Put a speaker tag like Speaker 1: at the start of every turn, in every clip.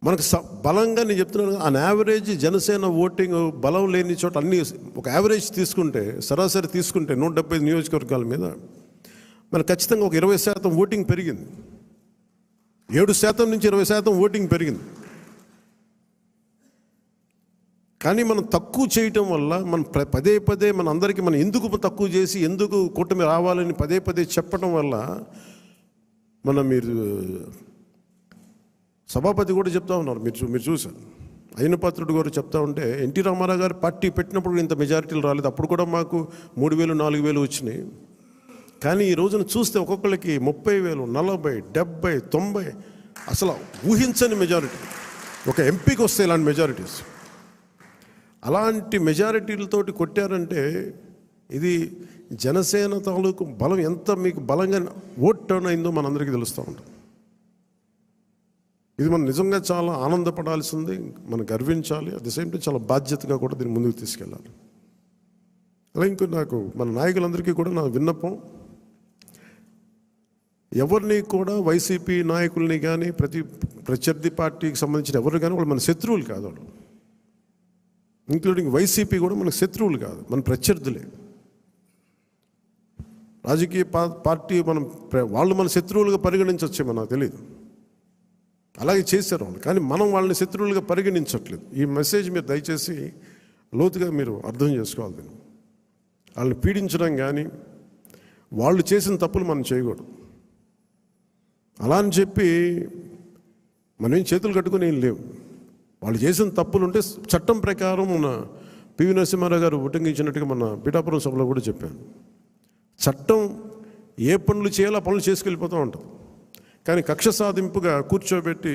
Speaker 1: మనకు బలంగా నేను చెప్తున్నాను, ఆన్ యావరేజ్ జనసేన ఓటింగ్ బలం లేని చోట అన్ని ఒక యావరేజ్ తీసుకుంటే, సరాసరి తీసుకుంటే 175 నియోజకవర్గాల మీద మనకు ఖచ్చితంగా ఒక 20% ఓటింగ్ పెరిగింది. 7% నుంచి 20% ఓటింగ్ పెరిగింది. కానీ మనం తక్కువ చేయటం వల్ల మనం పదే పదే మన అందరికీ మనం ఎందుకు తక్కువ చేసి ఎందుకు కూటమి రావాలని పదే పదే చెప్పడం వల్ల మీరు సభాపతి కూడా చెప్తా ఉన్నారు, మీరు చూశారు, అయినపాత్రుడు గారు చెప్తా ఉంటే, ఎన్టీ రామారావు గారు పార్టీ పెట్టినప్పుడు ఇంత మెజారిటీలు రాలేదు, అప్పుడు కూడా మాకు 3,000 4,000 వచ్చినాయి. కానీ ఈ రోజున చూస్తే ఒక్కొక్కరికి 30,000 40 70 90 అసలు ఊహించని మెజారిటీ. ఒక ఎంపీకి వస్తే ఇలాంటి మెజారిటీస్, అలాంటి మెజారిటీలతోటి కొట్టారంటే ఇది జనసేన తాలూకు బలం ఎంత మీకు బలంగా ఓట్ టర్న్ అయిందో మనందరికీ తెలుస్తూ ఉంటుంది. ఇది మనం నిజంగా చాలా ఆనందపడాల్సింది, మనం గర్వించాలి. అట్ ది సేమ్ టైం చాలా బాధ్యతగా కూడా దీన్ని ముందుకు తీసుకెళ్ళాలి. అలా ఇంకో నాకు మన నాయకులందరికీ కూడా నా విన్నపం, ఎవరిని కూడా వైసీపీ నాయకుల్ని కానీ ప్రత్యర్థి పార్టీకి సంబంధించిన ఎవరు కానీ వాళ్ళు మన శత్రువులు కాదు, వాళ్ళు ఇంక్లూడింగ్ వైసీపీ కూడా మనకు శత్రువులు కాదు, మన ప్రత్యర్థులే. రాజకీయ పార్టీ వాళ్ళు మన శత్రువులుగా పరిగణించవచ్చేమో నాకు తెలియదు, అలాగే చేశారు వాళ్ళు, కానీ మనం వాళ్ళని శత్రువులుగా పరిగణించట్లేదు. ఈ మెసేజ్ మీరు దయచేసి లోతుగా మీరు అర్థం చేసుకోవాలి. దీన్ని వాళ్ళని పీడించడం కానీ వాళ్ళు చేసిన తప్పులు మనం చేయకూడదు. అలా అని చెప్పి మనం ఏం చేతులు కట్టుకుని ఏం లేవు. వాళ్ళు చేసిన తప్పులు ఉంటే చట్టం ప్రకారం మన పివి నరసింహారావు గారు ఉటంకించినట్టుగా మన పిఠాపురం సభలో కూడా చెప్పాను, చట్టం ఏ పనులు చేయాలో ఆ పనులు చేసుకెళ్ళిపోతూ ఉంటుంది. కానీ కక్ష సాధింపుగా కూర్చోబెట్టి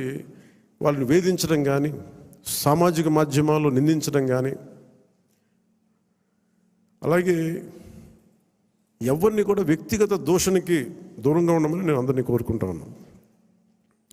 Speaker 1: వాళ్ళని వేధించడం కానీ, సామాజిక మాధ్యమాల్లో నిందించడం కానీ, అలాగే ఎవరిని కూడా వ్యక్తిగత దూషణకి దూరంగా ఉండమని నేను అందరినీ కోరుకుంటా ఉన్నాను.